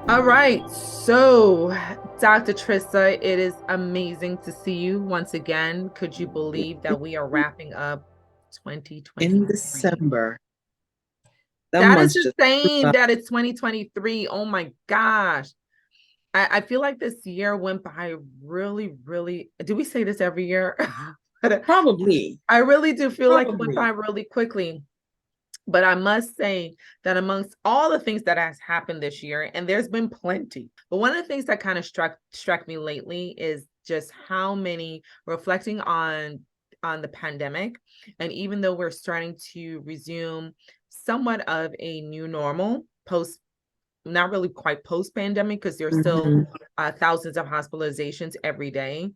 All right. So, Dr. Trista, it is amazing to see you once again. Could you believe that we are wrapping up In 2023? December. That That is month's just flew insane by. that it's 2023. Oh my gosh. I feel like this year went by really, really. Do we say this every year? But Probably, I really do feel like it went by probably. really quickly. But I must say that amongst all the things that has happened this year, and there's been plenty, but one of the things that kind of struck me lately is just how many reflecting on the pandemic, and even though we're starting to resume somewhat of a new normal post, not really quite post pandemic, because there's still Mhm. thousands of hospitalizations every day,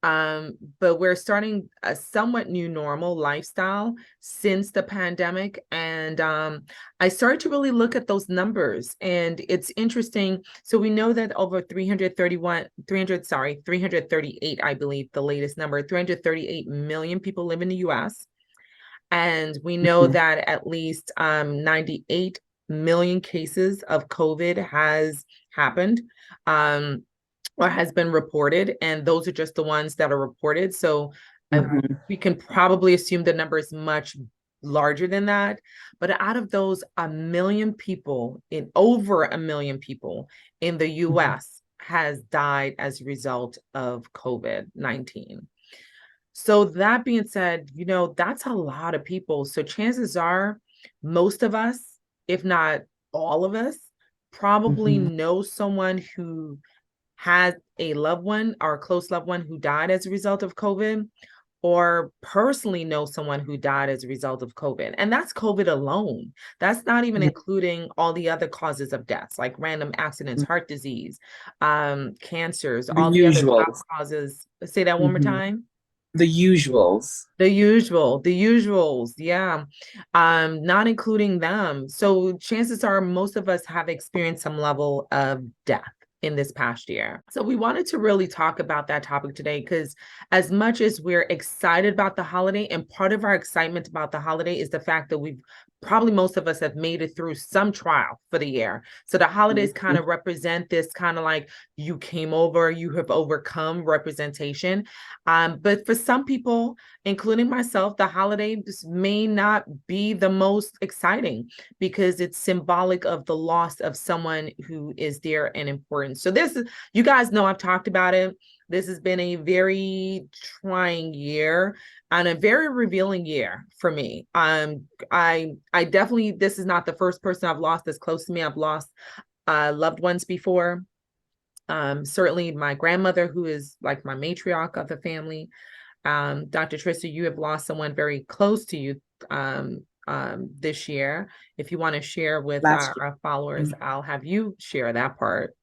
but we're starting a somewhat new normal lifestyle since the pandemic. And I started to really look at those numbers. And it's interesting. So we know that over 338, I believe the latest number, 338 million people live in the US. And we know Mhm. that at least 98 million cases of COVID has happened. Or has been reported, and those are just the ones that are reported. So uh, Mhm. we can probably assume the number is much larger than that. But out of those, over a million people in the Mhm. US has died as a result of COVID-19. So that being said, that's a lot of people. So chances are most of us, if not all of us, probably Mhm. know someone who has a loved one or a close loved one who died as a result of COVID, or personally know someone who died as a result of COVID. And that's COVID alone. That's not even Yeah. including all the other causes of deaths, like random accidents, heart disease, cancers, The all the other top usuals. causes. Say that one more Mhm. time. The usuals. The usuals, yeah. Not including them. So chances are most of us have experienced some level of death in this past year. So we wanted to really talk about that topic today because as much as we're excited about the holiday, and part of our excitement about the holiday is the fact that we've probably most of us have made it through some trial for the year. So the holidays kind Mhm. of represent this kind of like you came over, you have overcome representation. But for some people, including myself, the holidays may not be the most exciting because it's symbolic of the loss of someone who is dear and important. So this is, you guys know I've talked about it. This has been a very trying year and a very revealing year for me. I definitely, this is not the first person I've lost that's close to me. I've lost loved ones before. Certainly my grandmother, who is like my matriarch of the family. Dr. Trista, you have lost someone very close to you this year. If you want to share with Last our followers, year. I'll have you share that part.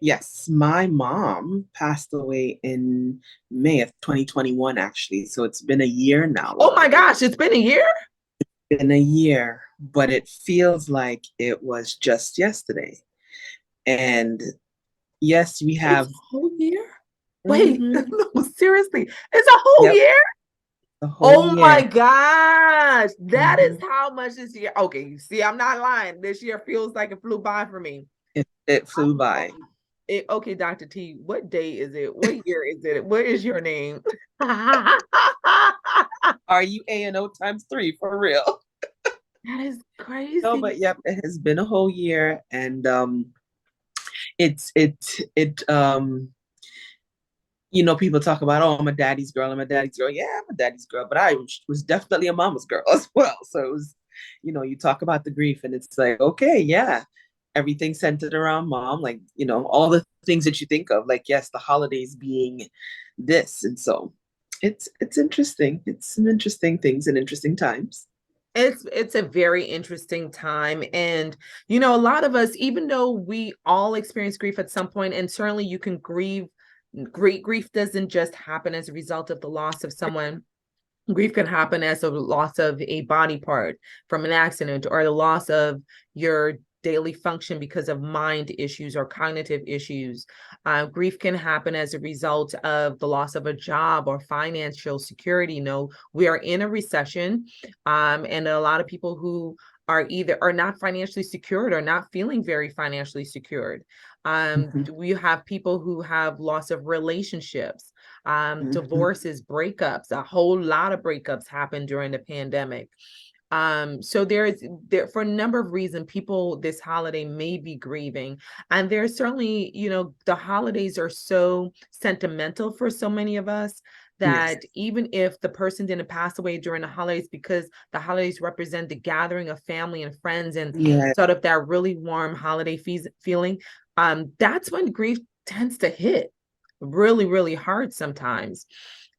Yes, my mom passed away in May of 2021, actually. So it's been a year now Oh my already. gosh, it's been a year? Been a year, but it feels like it was just yesterday. And yes, we It's a have. whole year? Wait, Mhm. no, seriously, it's a whole Yep, year? the whole Oh my year. gosh, that is Mhm. how much this year. Okay, you see, I'm not lying. This year feels like it flew by for me. It flew by. Okay, Dr. T, what day is it? What year is it? What is your name? Are you A&O times three for real? That is No, crazy. but yep, it has been a whole year, and it people talk about, oh, I'm a daddy's girl, I'm a daddy's girl. Yeah, I'm a daddy's girl, but I was definitely a mama's girl as well. So it was, you talk about the grief, and it's like, okay, yeah, everything centered around mom, like, all the things that you think of, like, yes, the holidays being this. And so it's interesting. It's some interesting things and interesting times. It's a very interesting time. And a lot of us, even though we all experience grief at some point, and certainly you can grieve, great grief doesn't just happen as a result of the loss of someone. Grief can happen as a loss of a body part from an accident or the loss of your daily function because of mind issues or cognitive issues. Grief can happen as a result of the loss of a job or financial security. We are in a recession, and a lot of people who are not financially secured or not feeling very financially secured. Mhm. We have people who have loss of relationships, Mhm. divorces, breakups. A whole lot of breakups happened during the pandemic. So there for a number of reasons, people this holiday may be grieving. And there's certainly, the holidays are so sentimental for so many of us Yes. that even if the person didn't pass away during the holidays, because the holidays represent the gathering of family and friends and Yeah. sort of that really warm holiday feeling, that's when grief tends to hit really, really hard sometimes.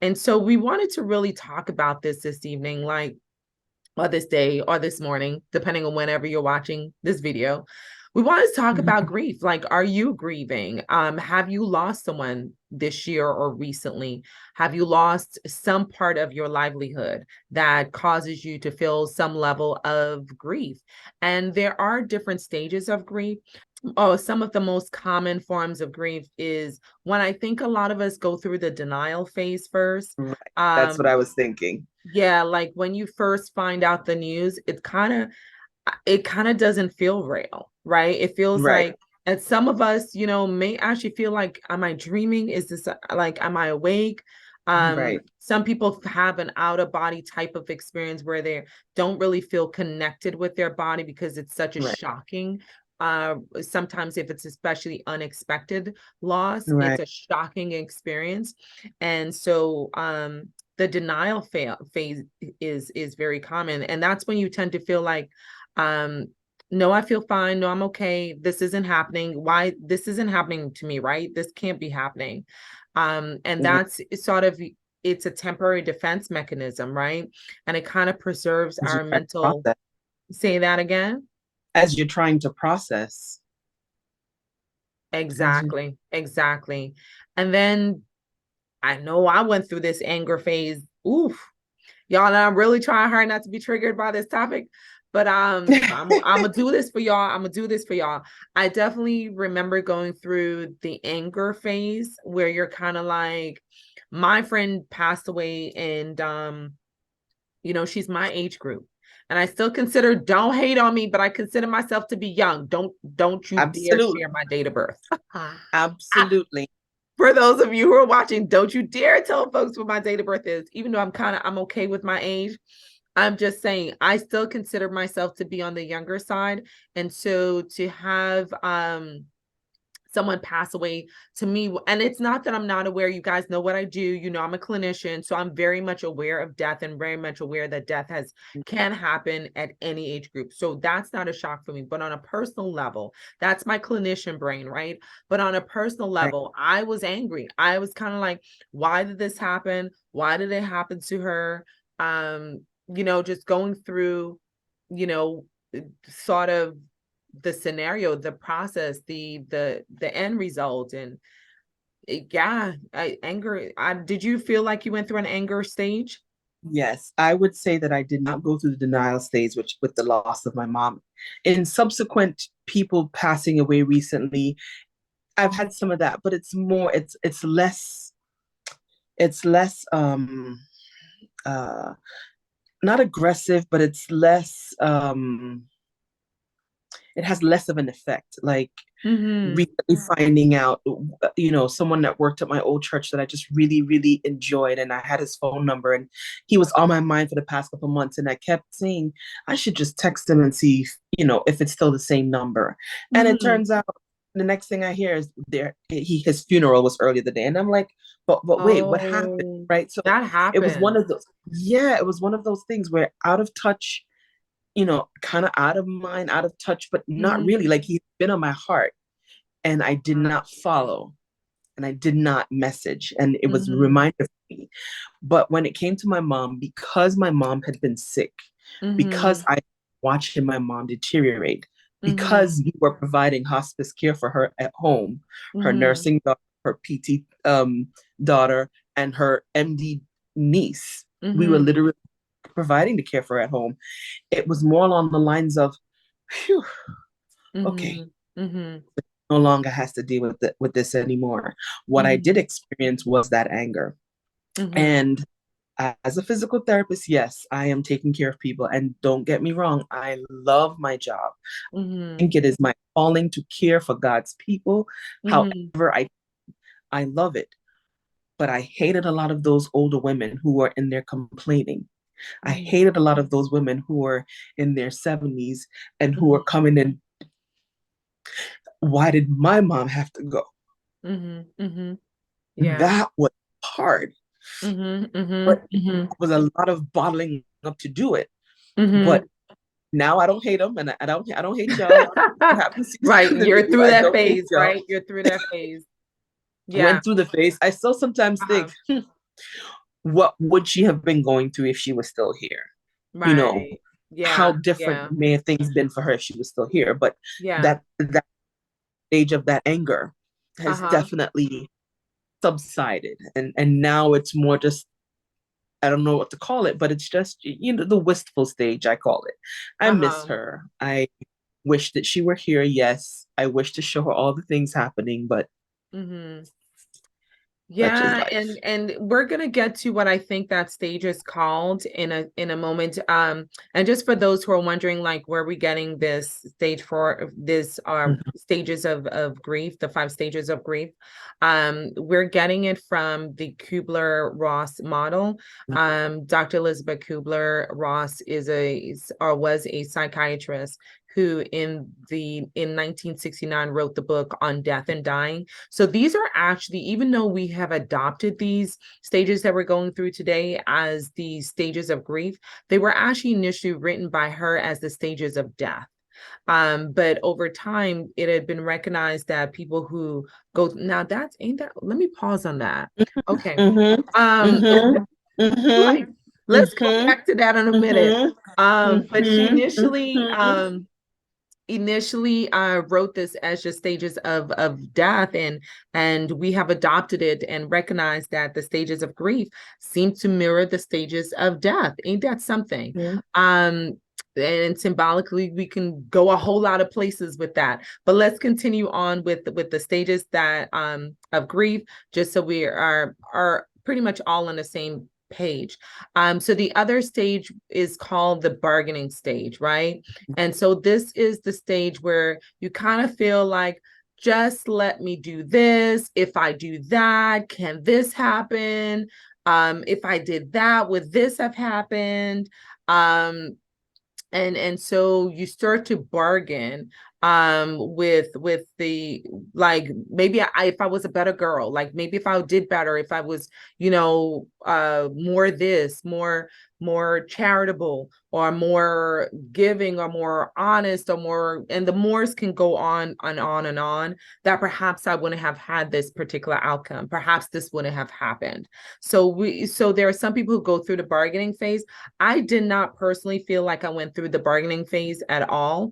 And so we wanted to really talk about this evening, like, or this day or this morning, depending on whenever you're watching this video. We want to talk about Mhm. grief. Like, are you grieving? Have you lost someone this year or recently? Have you lost some part of your livelihood that causes you to feel some level of grief? And there are different stages of grief. Oh, some of the most common forms of grief is when I think a lot of us go through the denial phase first. Right. That's what Um, I was thinking. yeah, like when you first find out the news, it kind of doesn't feel real, right? It feels Right. like, and some of us, may actually feel like, am I dreaming? Is this like, am I awake? Right. Some people have an out of body type of experience where they don't really feel connected with their body because it's such a Right. shocking, sometimes if it's especially unexpected loss, it's Right. a shocking experience. And so, the denial phase is very common, and that's when you tend to feel like, um no, I feel fine, no, I'm okay, this isn't happening, why this isn't happening to me, right? This can't be happening. And Right. that's sort of, it's a temporary defense mechanism, right? And it kind of preserves As you our try to mental. process. Say that again. As you're trying to process. As you Exactly. And then I know I went through this anger phase. Oof. Y'all, and I'm really trying hard not to be triggered by this topic, but I'm gonna do this for y'all. I'm gonna do this for y'all. I definitely remember going through the anger phase where you're kind of like, my friend passed away, and she's my age group. And I still consider, don't hate on me, but I consider myself to be young. Don't you dare absolutely. share my date of birth. Absolutely. For those of you who are watching, don't you dare tell folks what my date of birth is, even though I'm okay with my age. I'm just saying I still consider myself to be on the younger side. And so to have someone pass away to me, and it's not that I'm not aware, you guys know what I do, I'm a clinician, so I'm very much aware of death and very much aware that death has can happen at any age group, so that's not a shock for me. But on a personal level, that's my clinician brain, right? But on a personal Right. level, I was angry. I was kind of like, why did this happen? Why did it happen to her? Just going through, you know sort of the scenario, the process, the end result. And yeah, anger. Did you feel like you went through an anger stage? Yes, I would say that I did not go through the denial stage, which with the loss of my mom. In subsequent people passing away recently, I've had some of that, but it's less uh not aggressive, but it's less it has less of an effect. Like Mm-hmm. recently finding out, someone that worked at my old church that I just really, really enjoyed, and I had his phone number, and he was on my mind for the past couple months, and I kept saying I should just text him and see if it's still the same number. And it Mm-hmm. turns out the next thing I hear is his funeral was earlier the day, and I'm like, but wait, what happened? Oh, Right. So that it was one happened. of those, yeah, it was one of those things where out of touch, kind of out of mind, out of touch, but not really. Mm-hmm. Like he's been on my heart, and I did not follow, and I did not message, and it was a Mm-hmm. reminder for me. But when it came to my mom, because my mom had been sick, Mm-hmm. because I watched my mom deteriorate, Mm-hmm. because we were providing hospice care for her at home, her Mm-hmm. nursing daughter, her PT daughter, and her MD niece, we were Mm-hmm. literally providing the care for her at home. It was more along the lines of, phew, Okay, Mhm. Mhm. no longer has to deal with this anymore. What I did Mhm. experience was that anger. Mhm. And as a physical therapist, yes, I am taking care of people. And don't get me wrong, I love my job. I Mhm. think it is my calling to care for God's people. Mhm. However, I love it. But I hated a lot of those older women who were in there complaining. I Mhm. hated a lot of those women who were in their 70s and who were Mhm. coming in. Why did my mom have to go? Mhm. Mhm. Yeah. That was hard. Mhm. Mhm. But Mhm. it was a lot of bottling up to do it. But Mhm. now I don't hate them, and I don't hate y'all. What happens to Right. the You're video? through I that don't hate phase, y'all. right? You're through that phase. Yeah. Went through the phase. I still sometimes Uh-huh. think, what would she have been going through if she was still here? You know, Right. how Yeah. different Yeah. may have things been for her if she was still here. But Yeah. that stage of that anger has Uh-huh. definitely subsided, and now it's more just, I don't know what to call it, but it's just, the wistful stage, I call it. I miss Uh-huh. her. I wish that she were here. Yes, I wish to show her all the things happening, but Mhm. such is Yeah, life. and we're gonna get to what I think that stage is called in a moment. And just for those who are wondering, like, where are we getting this stage for this Mhm. stages of grief, the five stages of grief? We're getting it from the Kubler-Ross model. Dr. Elizabeth Kubler-Ross or was a psychiatrist who in 1969 wrote the book on death and dying. So these are actually, even though we have adopted these stages that we're going through today as the stages of grief, they were actually initially written by her as the stages of death. But over time, it had been recognized that people who go now that's ain't that. Let me pause on that. Okay. Mhm. Um, Mhm. right. Mhm. Let's go Mhm. back to that in a minute. Mhm. But she Mhm. Mhm. initially wrote this as just stages of death, and we have adopted it and recognized that the stages of grief seem to mirror the stages of death. Ain't that something? Mhm. And symbolically we can go a whole lot of places with that, but let's continue on with the stages that of grief, just so we are pretty much all on the same page. So the other stage is called the bargaining stage, right? And so this is the stage where you kind of feel like, just let me do this. If I do that, can this happen? If I did that, would this have happened? Um, and so you start to bargain with the, like, maybe if I was a better girl, like maybe if I did better, if I was, more this, more charitable, or more giving, or more honest, or more, and the mores can go on and on and on, that perhaps I wouldn't have had this particular outcome, perhaps this wouldn't have happened. So there are some people who go through the bargaining phase. I did not personally feel like I went through the bargaining phase at all.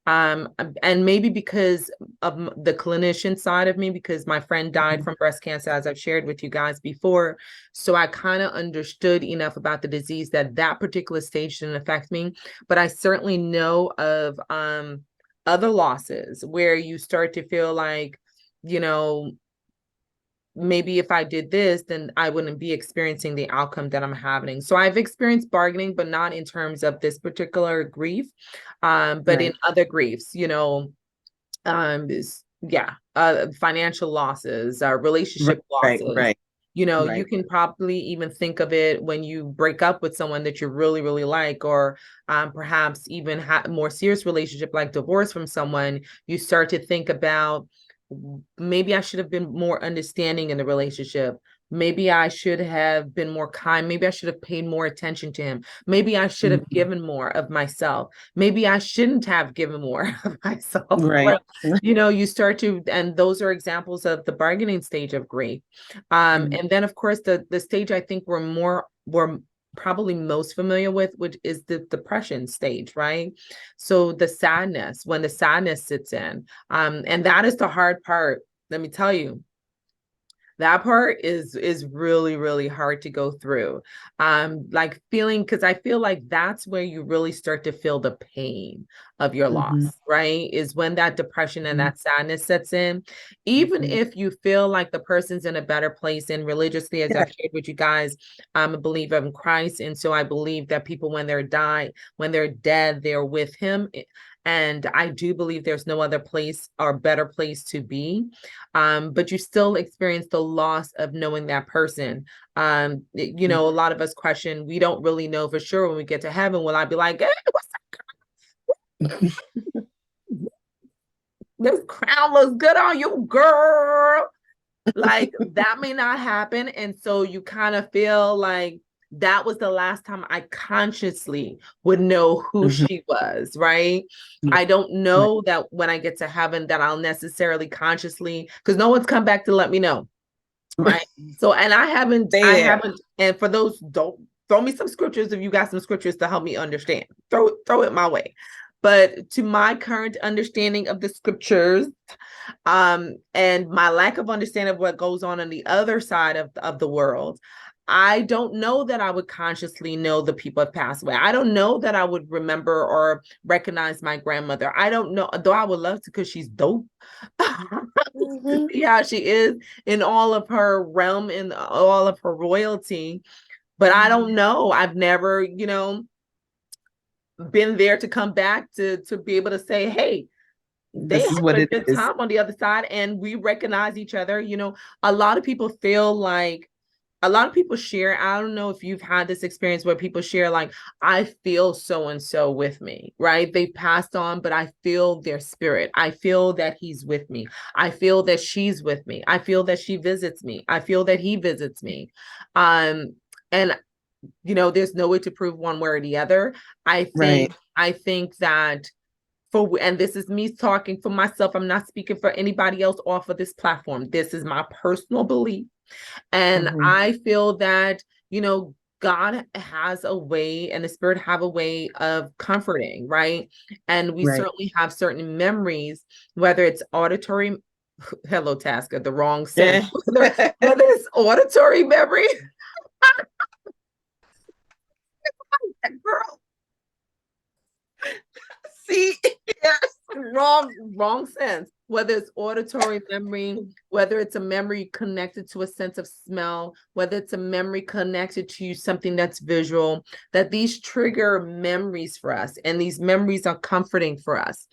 And maybe because of the clinician side of me, because my friend died from breast cancer, as I've shared with you guys before. So I kind of understood enough about the disease that that particular stage didn't affect me. But I certainly know of other losses where you start to feel like, you know, maybe if I did this, then I wouldn't be experiencing the outcome that I'm having. So I've experienced bargaining, but not in terms of this particular grief, but in Right. other griefs, financial losses, Right. relationship Right. losses. Right. You Right. can probably even think of it when you break up with someone that you really, really like, or perhaps even more serious relationship like divorce from someone. You start to think about, maybe I should have been more understanding in the relationship. Maybe I should have been more kind. Maybe I should have paid more attention to him. Maybe I should have Mhm. given more of myself. Maybe I shouldn't have given more of myself. Right. But you start to, and those are examples of the bargaining stage of grief. Mhm. And then of course the stage I think we're probably most familiar with, which is the depression stage, right? So the sadness, when the sadness sits in, and that is the hard part. Let me tell you, That part is really, really hard to go through. Like feeling, because I feel like that's where you really start to feel the pain of your Mhm, loss, right? Is when that depression and mhm, that sadness sets in. Even mhm. if you feel like the person's in a better place, and religiously, as Yeah. I've shared with you guys, I'm a believer in Christ. And so I believe that people, when they're dead, they're with him. And I do believe there's no other place or better place to be. But you still experience the loss of knowing that person. Mhm. A lot of us question, we don't really know for sure when we get to heaven. Will I be like, hey, what's this crown looks good on you, girl? Like that may not happen. And so you kind of feel like that was the last time I consciously would know who Mhm. she was, right? Yeah. I don't Right. know that when I get to heaven that I'll necessarily consciously, because no one's come back to let me know. Right. So, and Stay I there. haven't, and for those, don't throw me some scriptures if you got some scriptures to help me understand. Throw it my way. But to my current understanding of the scriptures, and my lack of understanding of what goes on the other side of the world, I don't know that I would consciously know the people have passed away. I don't know that I would remember or recognize my grandmother. I don't know, though I would love to because she's dope. To Mhm. see how she is in all of her realm and all of her royalty. But I don't know. I've never, been there to come back to be able to say, hey, they This is having what a it good is. time on the other side and we recognize each other. A lot of people feel like a lot of people share. I don't know if you've had this experience where people share, like, I feel so and so with me, right? They passed on, but I feel their spirit. I feel that he's with me. I feel that she's with me. I feel that she visits me. I feel that he visits me. And there's no way to prove one way or the other. Right. I think that and this is me talking for myself. I'm not speaking for anybody else off of this platform. This is my personal belief. And Mhm. I feel that, God has a way and the spirit have a way of comforting, right? And we Right. certainly have certain memories, whether it's auditory, hello, Taska, the wrong sense, Yeah. whether it's auditory memory, girl, see, yes, wrong sense. Whether it's auditory memory, whether it's a memory connected to a sense of smell, whether it's a memory connected to something that's visual, that these trigger memories for us, and these memories are comforting for us.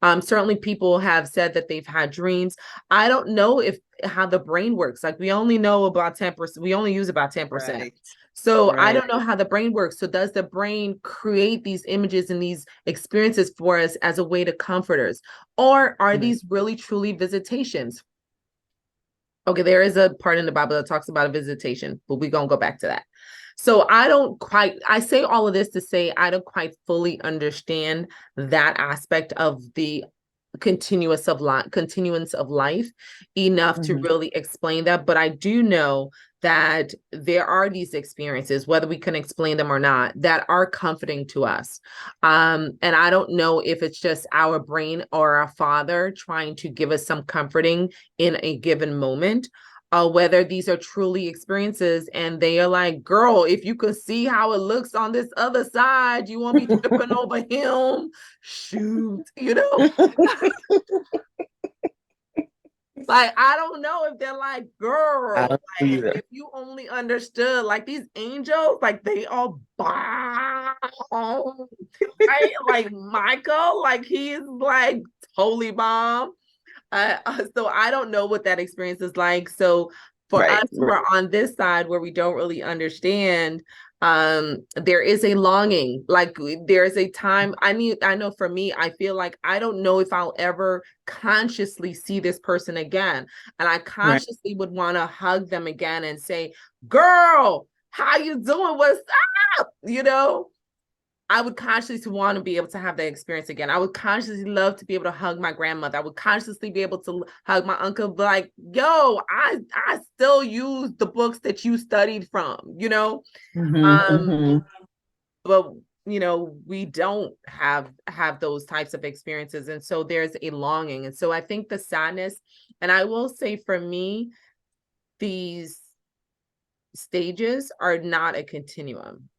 Certainly people have said that they've had dreams. I don't know if how the brain works. Like we only know about 10%, we only use about 10%. Right. So I Right. don't know how the brain works. So does the brain create these images and these experiences for us as a way to comfort us? Or are Right. these really truly visitations? Okay, there is a part in the Bible that talks about a visitation, but we're gonna go back to that. So I say all of this to say I don't quite fully understand that aspect of the continuance of life enough to Mhm. really explain that. But I do know that there are these experiences, whether we can explain them or not, that are comforting to us. And I don't know if it's just our brain or our father trying to give us some comforting in a given moment, whether these are truly experiences and they are like, girl, if you could see how it looks on this other side, you won't be tripping over him. Shoot, like, I don't know if they're like, I girl, don't know like, either. if you only understood, like, these angels, like, they all bow, right? Like, Michael, like, he's like totally bomb. So I don't know what that experience is like. So for Right. us who are Right. on this side where we don't really understand, there is a longing. Like there's a time I know for me, I feel like I don't know if I'll ever consciously see this person again. And I Right. consciously would want to hug them again and say, girl, how you doing? What's up? I would consciously want to be able to have that experience again. I would consciously love to be able to hug my grandmother. I would consciously be able to hug my uncle, but like, yo, I still use the books that you studied from. Mhm. Um, Mhm. but we don't have those types of experiences. And so there's a longing. And so I think the sadness, and I will say for me, these stages are not a continuum.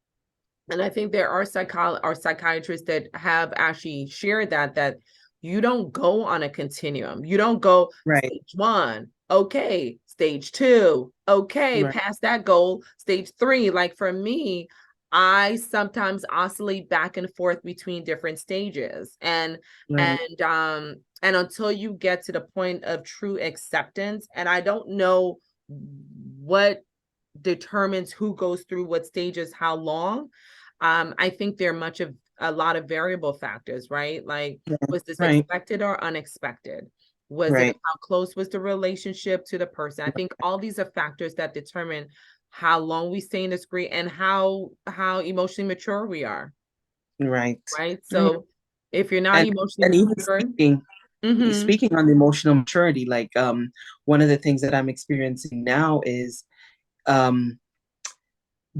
And I think there are psychiatrists that have actually shared that you don't go on a continuum. You don't go Right. stage one, okay, stage two, okay, Right. past that goal, stage three. Like for me, I sometimes oscillate back and forth between different stages. Right. And until you get to the point of true acceptance, and I don't know what determines who goes through what stages how long. I think there are much of a lot of variable factors, right? Like, was this Right. expected or unexpected? Was it Right. how close was the relationship to the person? I think all these are factors that determine how long we stay in this grief and how emotionally mature we are, Right. right? Right. So if you're not And emotionally and even mature, mm-hmm, speaking on the emotional maturity, like one of the things that I'm experiencing now is um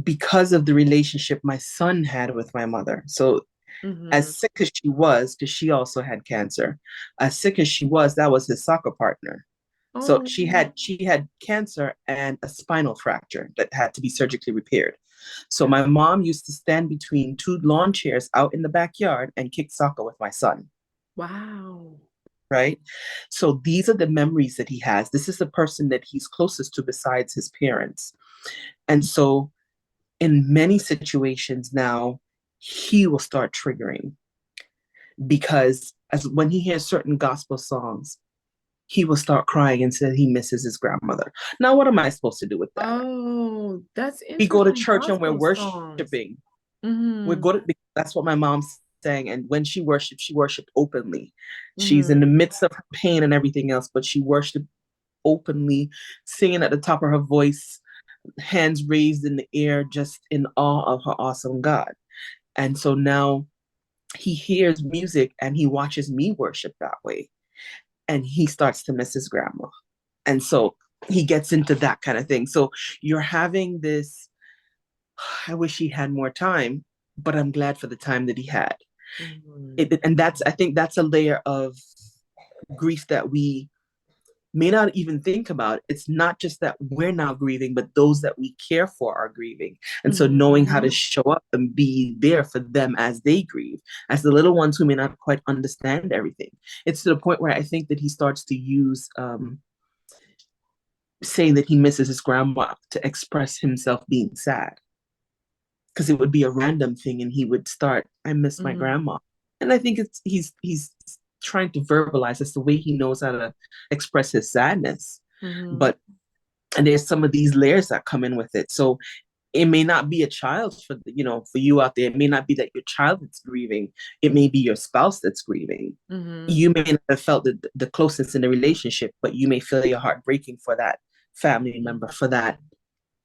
because of the relationship my son had with my mother. So mm-hmm. as sick as she was, because she also had cancer, as sick as she was, that was his soccer partner. So Oh, she had cancer and a spinal fracture that had to be surgically repaired. So my mom used to stand between two lawn chairs out in the backyard and kick soccer with my son, wow. right? So these are the memories that he has. This is the person that he's closest to besides his parents. And so in many situations now, he will start triggering because as when he hears certain gospel songs, he will start crying and say he misses his grandmother. Now, what am I supposed to do with that? Oh, that's We go to interesting. church and we're Gospel songs. worshiping. We Mm-hmm. go to That's what my mom's saying. And when she worshiped openly. She's in Mm-hmm. the midst of her pain and everything else, but she worshiped openly, singing at the top of her voice, hands raised in the air, just in awe of her awesome God. And so now he hears music and he watches me worship that way. And he starts to miss his grandma. And so he gets into that kind of thing. So you're having this, I wish he had more time, but I'm glad for the time that he had. Mm-hmm. And that's, I think that's a layer of grief that we may not even think about. It's not just that we're now grieving, but those that we care for are grieving. And so knowing how to Mm-hmm. show up and be there for them as they grieve, as the little ones who may not quite understand everything. It's to the point where I think that he starts to use saying that he misses his grandma to express himself being sad. Because it would be a random thing and he would start, I miss my Mm-hmm. grandma. And I think it's he's trying to verbalize. That's the way he knows how to express his sadness. Mm-hmm. But and there's some of these layers that come in with it. So it may not be a child for you out there. It may not be that your child is grieving. It may be your spouse that's grieving. Mm-hmm. You may not have felt the closeness in the relationship, but you may feel your heart breaking for that family member, for that,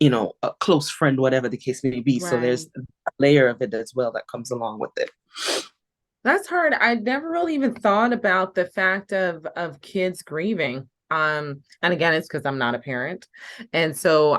a close friend, whatever the case may be. So Right. there's a layer of it as well that comes along with it. That's hard. I never really even thought about the fact of kids grieving. And again, it's because I'm not a parent. And so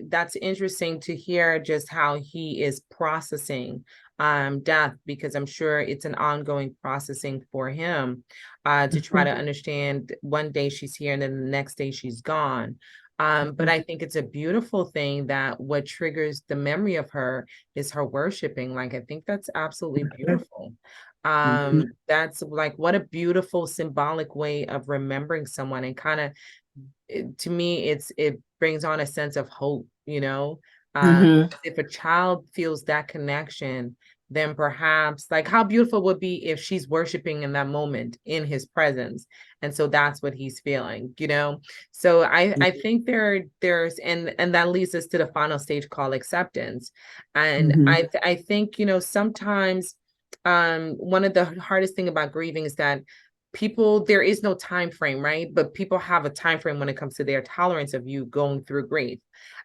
that's interesting to hear just how he is processing death, because I'm sure it's an ongoing processing for him to try to Mhm. understand one day she's here and then the next day she's gone. But Mhm. I think it's a beautiful thing that what triggers the memory of her is her worshiping. Like, I think that's absolutely beautiful. Mhm. That's like, what a beautiful symbolic way of remembering someone, and kind of, to me, it brings on a sense of hope, uh, Mhm. if a child feels that connection, then perhaps, like, how beautiful would be if she's worshiping in that moment in his presence, and so that's what he's feeling. So I think there's, and that leads us to the final stage called acceptance. And Mhm. I think, sometimes one of the hardest thing about grieving is that people, there is no time frame, right? But people have a time frame when it comes to their tolerance of you going through grief.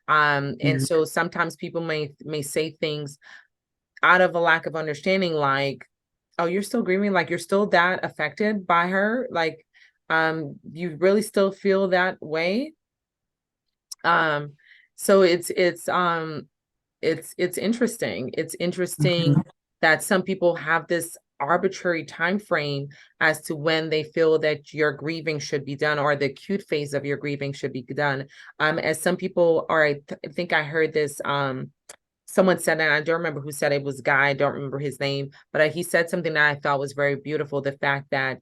And Mhm. so sometimes people may say things out of a lack of understanding, like, oh, you're still grieving, like you're still that affected by her, like you really still feel that way. um so it's interesting. It's interesting Mhm. that some people have this arbitrary time frame as to when they feel that your grieving should be done, or the acute phase of your grieving should be done. As some people, or I think I heard this, someone said, and I don't remember who said it, was a guy, I don't remember his name, but he said something that I thought was very beautiful. The fact that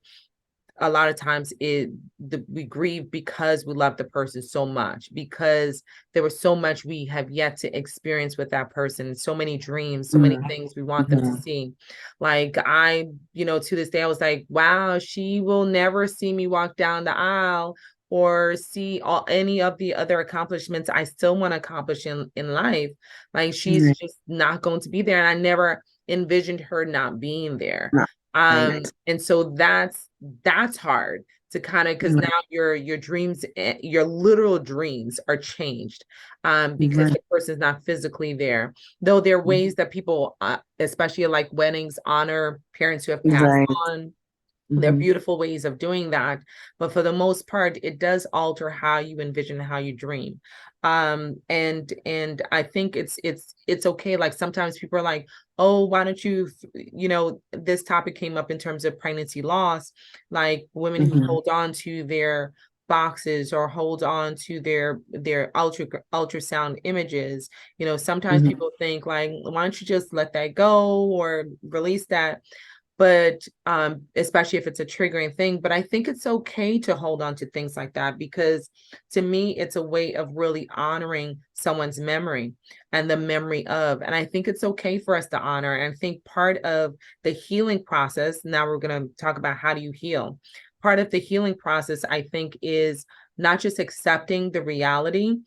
a lot of times we grieve because we love the person so much, because there was so much we have yet to experience with that person, so many dreams, so many things we want them to see. Like I, to this day, I was like, wow, she will never see me walk down the aisle or see any of the other accomplishments I still want to accomplish in life. Like she's just not going to be there. And I never envisioned her not being there. And so that's hard to kind of, because now your dreams, your literal dreams are changed, because the person's not physically there. Though there are ways that people, especially like weddings, honor parents who have passed on. There are beautiful ways of doing that, but for the most part, it does alter how you envision, how you dream. And I think it's okay. Like sometimes people are like, oh, why don't you, this topic came up in terms of pregnancy loss, like women who hold on to their boxes or hold on to their ultrasound images. Sometimes people think like, why don't you just let that go or release that? But especially if it's a triggering thing. But I think it's okay to hold on to things like that, because to me, it's a way of really honoring someone's memory and the memory of. And I think it's okay for us to honor. And I think part of the healing process, now we're going to talk about how do you heal. Part of the healing process, I think, is not just accepting the reality,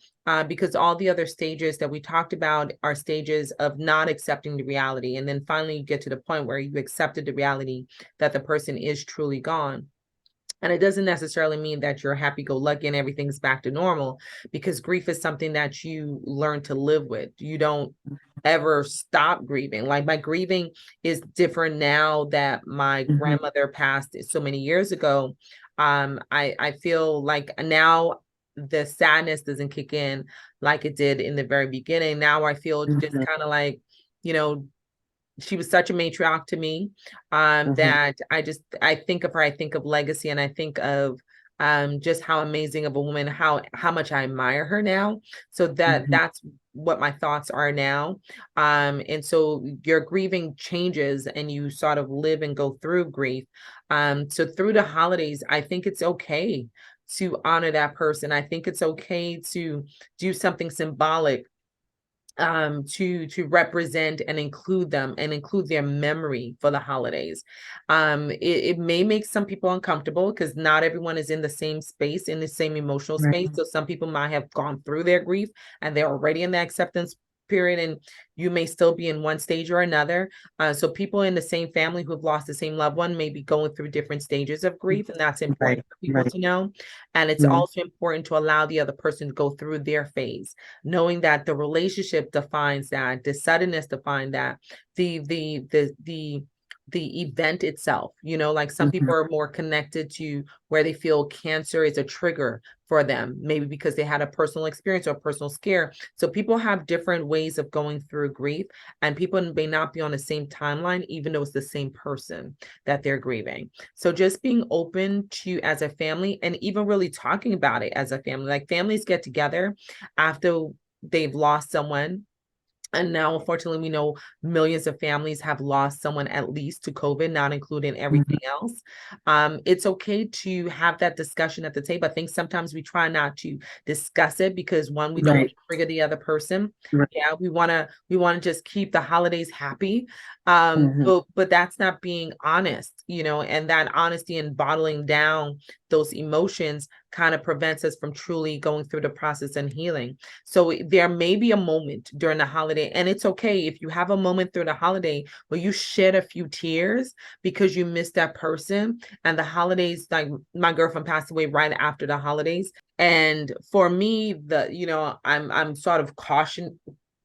because all the other stages that we talked about are stages of not accepting the reality. And then finally you get to the point where you accepted the reality that the person is truly gone. And it doesn't necessarily mean that you're happy-go-lucky and everything's back to normal, because grief is something that you learn to live with. You don't ever stop grieving. Like my grieving is different now that my grandmother passed so many years ago. I feel like now the sadness doesn't kick in like it did in the very beginning. Now I feel just kind of like, she was such a matriarch to me, that I think of her, I think of legacy, and I think of just how amazing of a woman, how much I admire her now. So that's what my thoughts are now. And so your grieving changes and you sort of live and go through grief. So through the holidays, I think it's okay to honor that person. I think it's okay to do something symbolic, to represent and include them and include their memory for the holidays. It may make some people uncomfortable because not everyone is in the same space, in the same emotional space. So some people might have gone through their grief and they're already in the acceptance period, and you may still be in one stage or another. So people in the same family who have lost the same loved one may be going through different stages of grief, and that's important for people to know. And it's also important to allow the other person to go through their phase, knowing that the relationship defines that, the suddenness defines that, the event itself, like some people are more connected to where they feel cancer is a trigger for them, maybe because they had a personal experience or a personal scare. So people have different ways of going through grief, and people may not be on the same timeline, even though it's the same person that they're grieving. So just being open to, as a family, and even really talking about it as a family, like families get together after they've lost someone. And now, unfortunately, we know millions of families have lost someone at least to COVID, not including everything else. It's okay to have that discussion at the table. I think sometimes we try not to discuss it because, one, we don't want to trigger the other person. Yeah, we want to just keep the holidays happy. But that's not being honest, and that honesty and bottling down those emotions kind of prevents us from truly going through the process and healing. So there may be a moment during the holiday, and it's okay if you have a moment through the holiday where you shed a few tears because you missed that person. And the holidays, like my girlfriend passed away right after the holidays. And for me, I'm sort of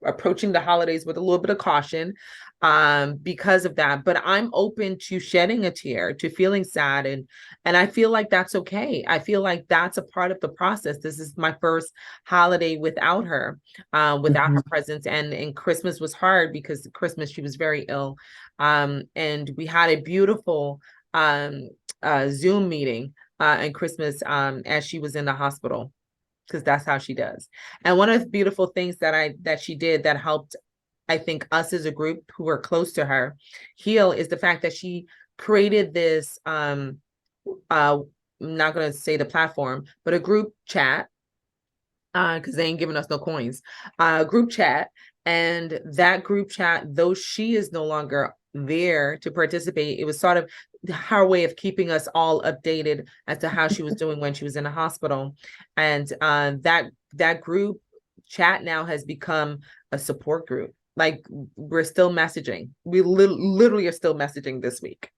approaching the holidays with a little bit of caution, because of that. But I'm open to shedding a tear, to feeling sad, and I feel like that's okay. I feel like that's a part of the process. This is my first holiday without her, without her presence, and Christmas was hard because Christmas she was very ill. And we had a beautiful um Zoom meeting and Christmas as she was in the hospital, because that's how she does. And one of the beautiful things that she did that helped, I think, us as a group who were close to her heal, is the fact that she created this I'm not going to say the platform, but a group chat, because they ain't giving us no coins, group chat. And that group chat, though she is no longer there to participate, it was sort of her way of keeping us all updated as to how she was doing when she was in the hospital. And that group chat now has become a support group. Like, we're still messaging. We literally are still messaging this week,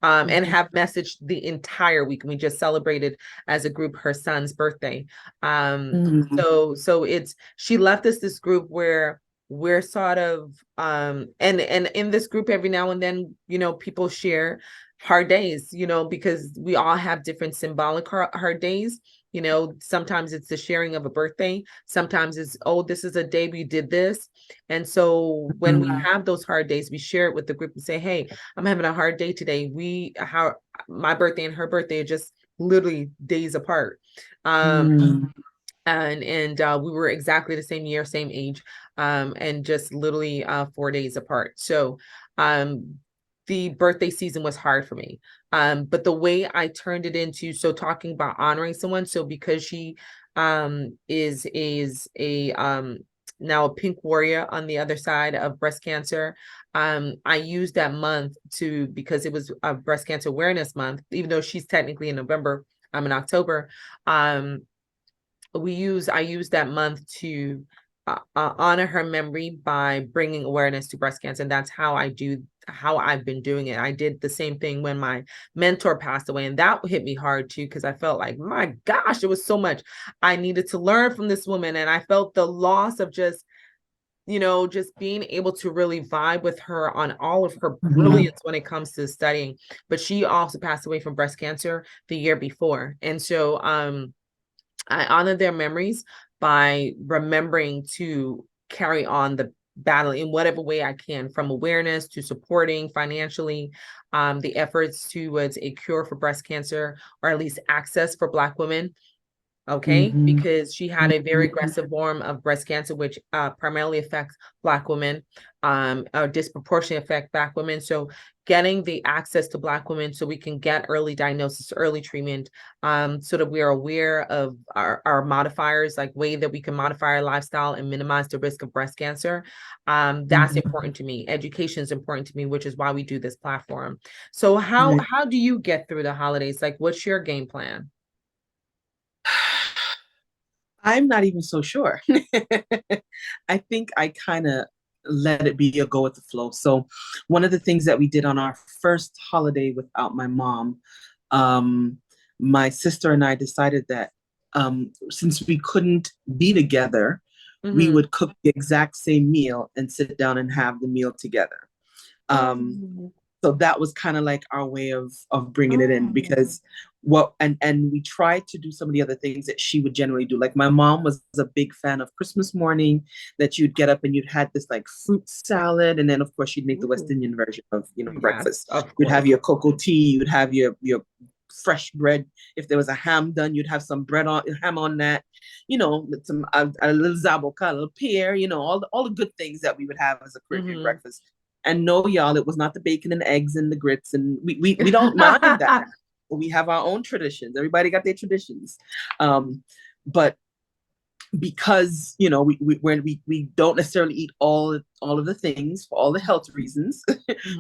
and have messaged the entire week. We just celebrated as a group her son's birthday. So it's, she left us this group where we're sort of and in this group every now and then, people share hard days, because we all have different symbolic hard days. Sometimes it's the sharing of a birthday. Sometimes it's, oh, this is a day we did this. And so when we have those hard days, we share it with the group and say, hey, I'm having a hard day today. How my birthday and her birthday are just literally days apart. And we were exactly the same year, same age, and just literally 4 days apart. So the birthday season was hard for me. But the way I turned it into, so talking about honoring someone, so because she is a now a pink warrior on the other side of breast cancer, I used that month to, because it was a breast cancer awareness month, even though she's technically in November, I'm in October. I use that month to honor her memory by bringing awareness to breast cancer. And that's how I've been doing it. I did the same thing when my mentor passed away, and that hit me hard too, because I felt like, my gosh, it was so much I needed to learn from this woman. And I felt the loss of just being able to really vibe with her on all of her brilliance when it comes to studying. But she also passed away from breast cancer the year before. And so I honor their memories by remembering to carry on the battle in whatever way I can, from awareness to supporting financially the efforts towards a cure for breast cancer, or at least access for Black women. Okay, because she had a very aggressive form of breast cancer, which primarily affects Black women, or disproportionately affect Black women. So getting the access to Black women so we can get early diagnosis, early treatment, so that we are aware of our modifiers, like way that we can modify our lifestyle and minimize the risk of breast cancer. That's important to me. Education is important to me, which is why we do this platform. So how do you get through the holidays? Like, what's your game plan? I'm not even so sure. I think I kind of let it be a go with the flow. So, one of the things that we did on our first holiday without my mom, um, my sister and I decided that since we couldn't be together, we would cook the exact same meal and sit down and have the meal together. So that was kind of like our way of bringing it in, because and we tried to do some of the other things that she would generally do. Like, my mom was a big fan of Christmas morning, that you'd get up and you'd had this like fruit salad, and then of course you'd make the West Indian version of breakfast. You'd have your cocoa tea, you'd have your fresh bread. If there was a ham done, you'd have some ham on that, with some a little zaboka, a little pear, all the good things that we would have as a Caribbean breakfast. And no, y'all, it was not the bacon and eggs and the grits, and we don't mind that. We have our own traditions. Everybody got their traditions, but because we don't necessarily eat all of the things for all the health reasons,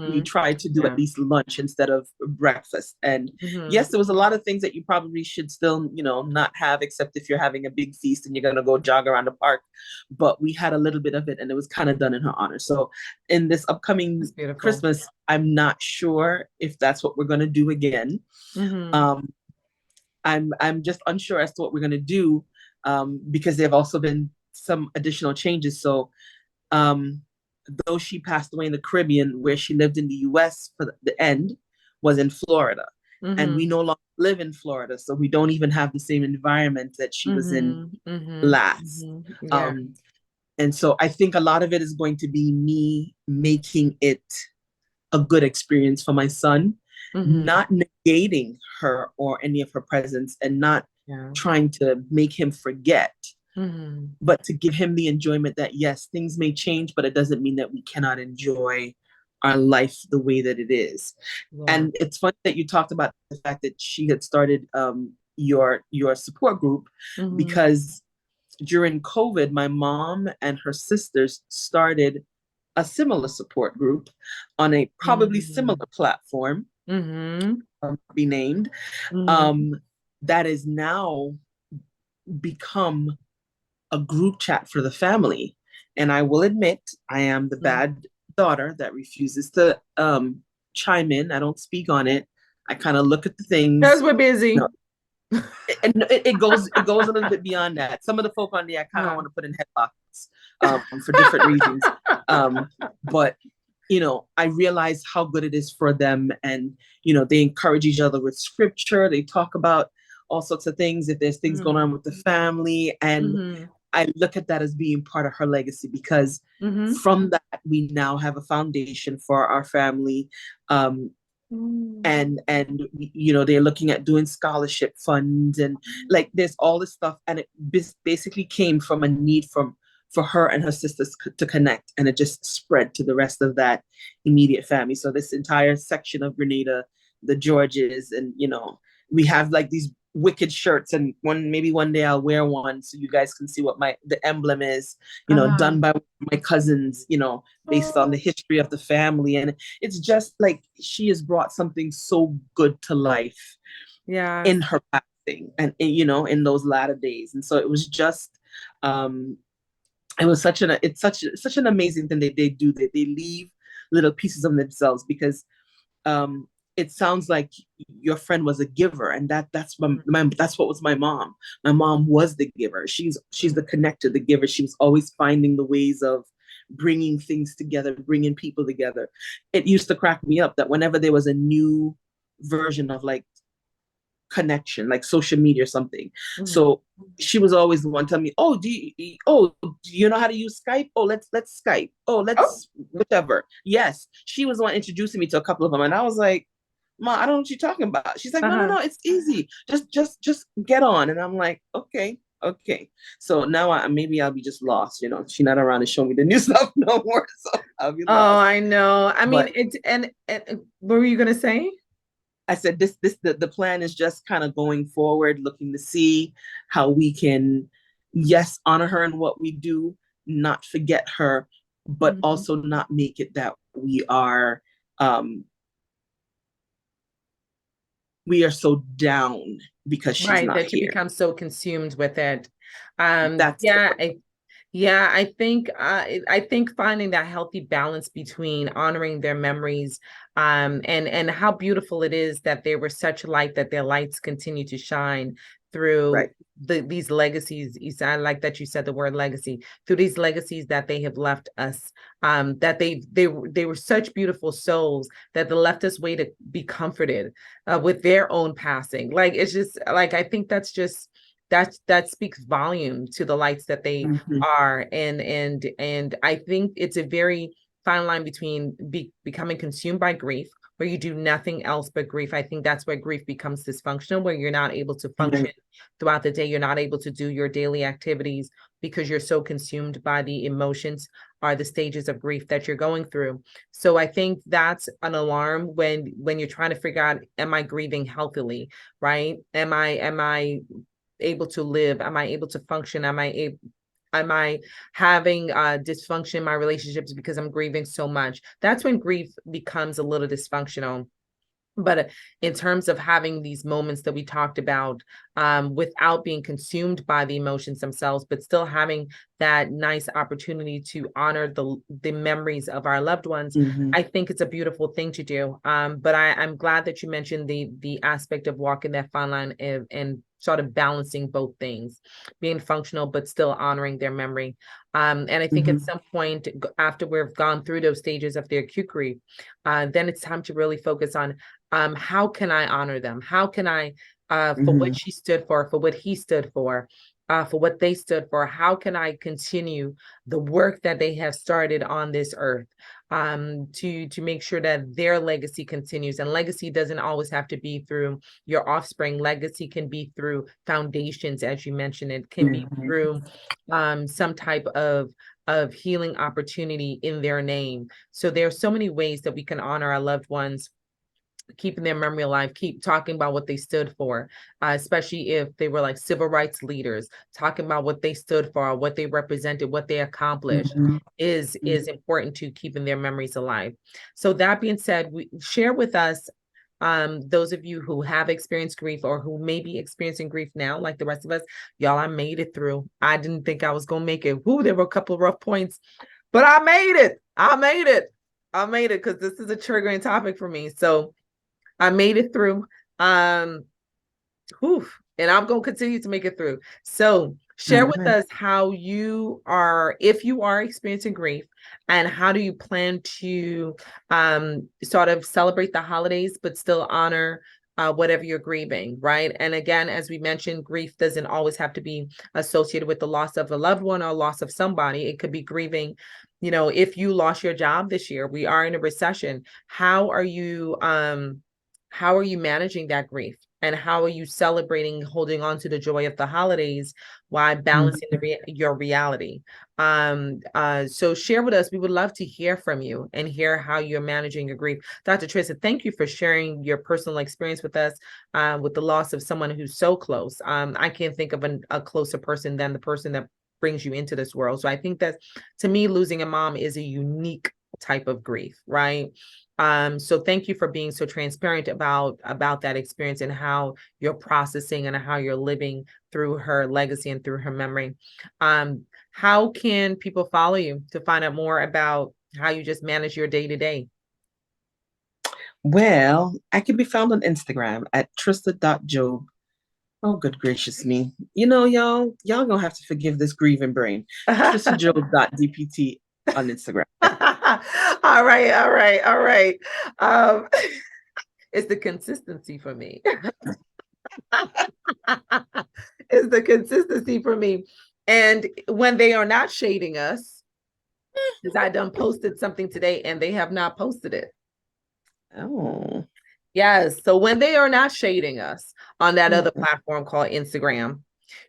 we try to do at least lunch instead of breakfast. And yes, there was a lot of things that you probably should still not have, except if you're having a big feast and you're going to go jog around the park. But we had a little bit of it, and it was kind of done in her honor. So in this upcoming Christmas, I'm not sure if that's what we're going to do again. I'm just unsure as to what we're going to do, because there have also been some additional changes. So though she passed away in the Caribbean, where she lived in the US for the end was in Florida. And we no longer live in Florida, so we don't even have the same environment that she was in last. And so I think a lot of it is going to be me making it a good experience for my son, Mm-hmm. not negating her or any of her presence and not Yeah. trying to make him forget, Mm-hmm. but to give him the enjoyment that yes, things may change, but it doesn't mean that we cannot enjoy our life the way that it is. Yeah. And it's funny that you talked about the fact that she had started your support group, Mm-hmm. because during COVID, my mom and her sisters started a similar support group on a probably Mm-hmm. similar platform, Mm-hmm. be named, Mm-hmm. um, that is now become a group chat for the family. And I will admit, I am the bad daughter that refuses to chime in. I don't speak on it. I kind of look at the Because things. we're You know, busy. and it goes a little bit beyond that. Some of the folk on there I kind of Uh-huh. want to put in headlocks for different reasons. Um, but I realize how good it is for them, and they encourage each other with scripture. They talk about all sorts of things if there's things going Mm-hmm. on with the family, and Mm-hmm. I look at that as being part of her legacy, because Mm-hmm. from that we now have a foundation for our family. um, and they're looking at doing scholarship funds, and like there's all this stuff, and it basically came from a need for her and her sisters to connect, and it just spread to the rest of that immediate family. So this entire section of Grenada, the Georges, and we have like these wicked shirts, and maybe one day I'll wear one so you guys can see what the emblem is, Uh-huh. done by my cousins, based on the Oh, history of the family. And it's just like she has brought something so good to life yes. in her passing, and in those latter days. And so it was just um it was such an amazing thing that they do, that they leave little pieces of themselves, because um it sounds like your friend was a giver, and that's what was my mom. My mom was the giver. She's the connector, the giver. She was always finding the ways of bringing things together, bringing people together. It used to crack me up that whenever there was a new version of like connection, like social media or something. Mm-hmm. So she was always the one telling me, "Oh, do you know how to use Skype? Oh, let's Skype. Oh, Oh, let's whatever." Yes, she was the one introducing me to a couple of them, and I was like, "Ma, I don't know what you're talking about." She's like, "No, no, uh-huh. no, it's easy. Just get on." And I'm like, "Okay." Okay, so now maybe I'll be just lost. She's not around to show me the new stuff no more, so I'll be Oh, lost. I know. I mean, But it's and what were you gonna say? I said the plan is just kind of going forward, looking to see how we can, yes, honor her in what we do, not forget her, but Mhm. also not make it that um we are so down because she's Right, not that you here. become so consumed with it. That's the Yeah, word. yeah, I think finding that healthy balance between honoring their memories, and how beautiful it is that they were such light that their lights continue to shine through Right. these legacies. I like that you said the word legacy, through these legacies that they have left us. That they were such beautiful souls that they left us way to be comforted with their own passing. Like it's just like I think that's just that speaks volume to the lights that they Mhm. are. And I think it's a very fine line between becoming consumed by grief, where you do nothing else but grief. I think that's where grief becomes dysfunctional, where you're not able to function Right. throughout the day. You're not able to do your daily activities because you're so consumed by the emotions, are the stages of grief that you're going through. So I think that's an alarm when you're trying to figure out, am I grieving healthily, right? Am I able to live? Am I able to function? Am I having dysfunction in my relationships because I'm grieving so much? That's when grief becomes a little dysfunctional. But in terms of having these moments that we talked about, without being consumed by the emotions themselves, but still having that nice opportunity to honor the memories of our loved ones, Mhm. I think it's a beautiful thing to do. But I'm glad that you mentioned the aspect of walking that fine line and sort of balancing both things, being functional but still honoring their memory. And I think at Mhm. some point after we've gone through those stages of their acute grief, then it's time to really focus on, how can I honor them? How can I, for what Mhm. she stood for what he stood for, for what they stood for. How can I continue the work that they have started on this earth, to make sure that their legacy continues? And legacy doesn't always have to be through your offspring. Legacy can be through foundations, as you mentioned. It can be through some type of healing opportunity in their name. So there are so many ways that we can honor our loved ones, keeping their memory alive, keep talking about what they stood for, especially if they were like civil rights leaders, talking about what they stood for, what they represented, what they accomplished is important to keeping their memories alive. So that being said, we share with us, those of you who have experienced grief or who may be experiencing grief now, like the rest of us. Y'all, I made it through. I didn't think I was gonna make it. Whoo, there were a couple of rough points, but I made it. I made it because this is a triggering topic for me. So I made it through. Whew, and I'm going to continue to make it through. So share with us how you are, if you are experiencing grief, and how do you plan to sort of celebrate the holidays, but still honor whatever you're grieving, right? And again, as we mentioned, grief doesn't always have to be associated with the loss of a loved one or loss of somebody. It could be grieving. You know, if you lost your job this year, we are in a recession. How are you managing that grief? And how are you celebrating, holding on to the joy of the holidays while balancing your reality? So share with us. We would love to hear from you and hear how you're managing your grief. Dr. Trista, thank you for sharing your personal experience with us, with the loss of someone who's so close. I can't think of a closer person than the person that brings you into this world. So I think that, to me, losing a mom is a unique type of grief, right? So thank you for being so transparent about that experience and how you're processing and how you're living through her legacy and through her memory. How can people follow you to find out more about how you just manage your day to day? Well, I can be found on Instagram at trista.job. Oh, good gracious me. You know, y'all gonna have to forgive this grieving brain. tristajob.dpt on Instagram. All right. It's the consistency for me. It's the consistency for me. And when they are not shading us, because I done posted something today and they have not posted it. Oh. Yes. So when they are not shading us on that other platform called Instagram,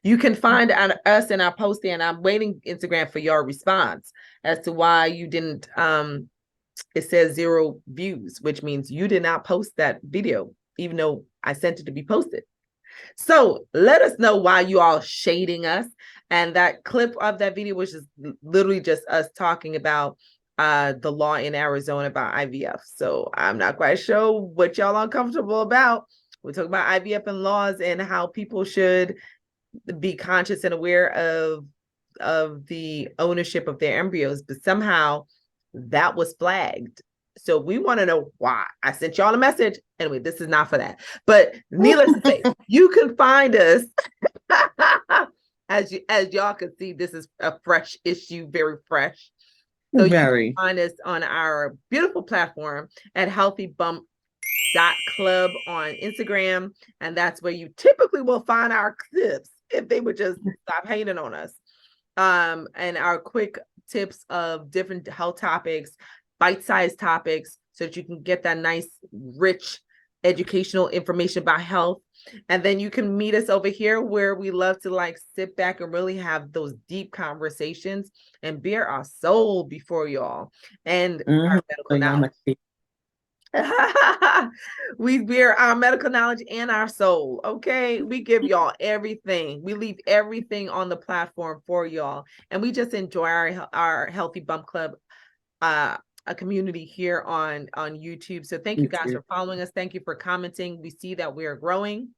you can find us in our post there, and I'm waiting, Instagram, for your response as to why you didn't. It says 0 views, which means you did not post that video, even though I sent it to be posted. So let us know why you all shading us. And that clip of that video was just literally just us talking about the law in Arizona about IVF. So I'm not quite sure what y'all uncomfortable about. We're talking about IVF and laws and how people should be conscious and aware of the ownership of their embryos, but somehow that was flagged. So we want to know why. I sent y'all a message. Anyway, this is not for that. But needless to say, you can find us as y'all can see, this is a fresh issue, very fresh. So you can find us on our beautiful platform at healthybump.club on Instagram. And that's where you typically will find our clips if they would just stop hating on us. And our quick tips of different health topics, bite-sized topics, so that you can get that nice, rich, educational information about health. And then you can meet us over here where we love to like sit back and really have those deep conversations and bare our soul before y'all and our medical knowledge. We bear our medical knowledge and our soul. Okay, we give y'all everything. We leave everything on the platform for y'all, and we just enjoy our Healthy Bump Club, a community here on YouTube. So thank you guys for following us. Thank you for commenting. We see that we are growing.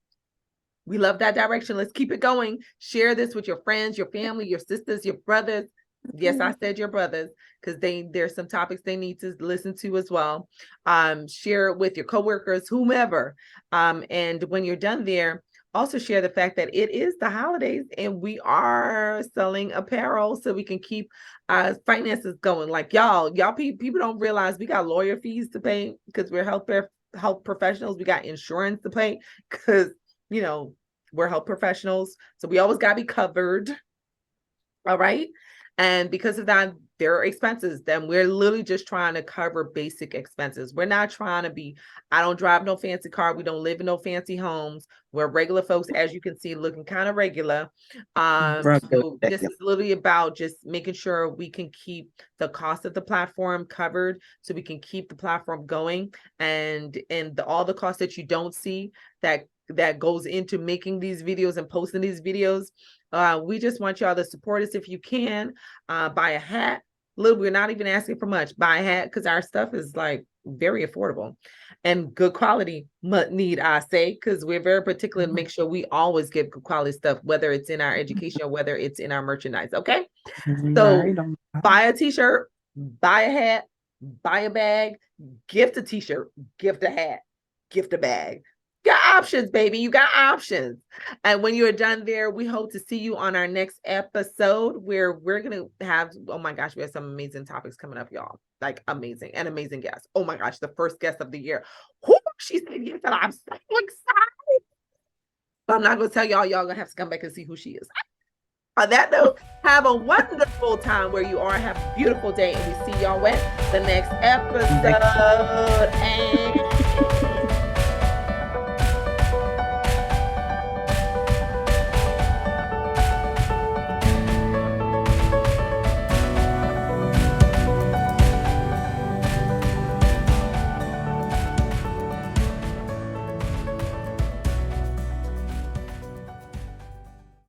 We love that direction. Let's keep it going. Share this with your friends, your family, your sisters, your brothers. Yes, I said your brothers, because there's some topics they need to listen to as well. Share it with your coworkers, whomever. And when you're done there, also share the fact that it is the holidays and we are selling apparel so we can keep finances going. Like y'all people don't realize we got lawyer fees to pay because we're health professionals. We got insurance to pay because, We're health professionals, so we always got to be covered. All right. And because of that, there are expenses. Then we're literally just trying to cover basic expenses. We're not trying to be, I don't drive no fancy car. We don't live in no fancy homes. We're regular folks, as you can see, looking kind of regular. So this is literally about just making sure we can keep the cost of the platform covered so we can keep the platform going. And all the costs that you don't see that goes into making these videos and posting these videos. We just want y'all to support us if you can. Buy a hat. Look, we're not even asking for much. Buy a hat because our stuff is like very affordable and good quality. Need I say, because we're very particular to make sure we always get good quality stuff, whether it's in our education or whether it's in our merchandise. Okay. So buy a t-shirt, buy a hat, buy a bag, gift a t-shirt, gift a hat, gift a bag. You got options, baby. You got options. And when you're done there, we hope to see you on our next episode where we're going to have, oh my gosh, we have some amazing topics coming up, y'all. Like amazing guests. Oh my gosh, the first guest of the year. Who she said yes, and I'm so excited. But I'm not going to tell y'all going to have to come back and see who she is. On that note, have a wonderful time where you are. Have a beautiful day. And we see y'all at the next episode. And